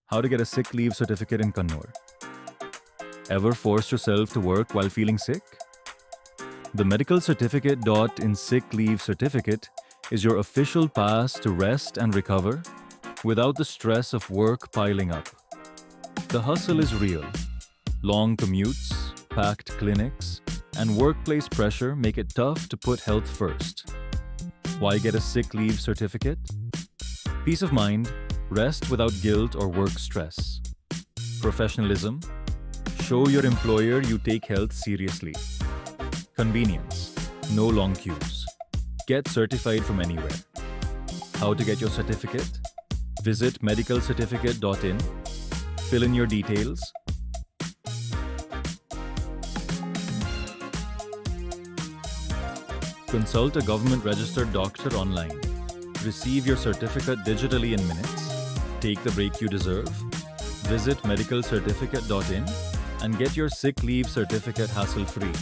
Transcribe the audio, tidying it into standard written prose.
How to get a sick leave certificate in Kannur. Ever forced yourself to work while feeling sick? The medical certificate in sick leave certificate is your official pass to rest and recover without the stress of work piling up. The hustle is real. Long commutes, packed clinics, and workplace pressure make it tough to put health first. Why get a sick leave certificate? Peace of mind, rest without guilt or work stress. Professionalism, show your employer you take health seriously. Convenience, no long queues. Get certified from anywhere. How to get your certificate? Visit medicalcertificate.in, fill in your details. Consult a government-registered doctor online. Receive your certificate digitally in minutes. Take the break you deserve. Visit medicalcertificate.in and get your sick leave certificate hassle-free.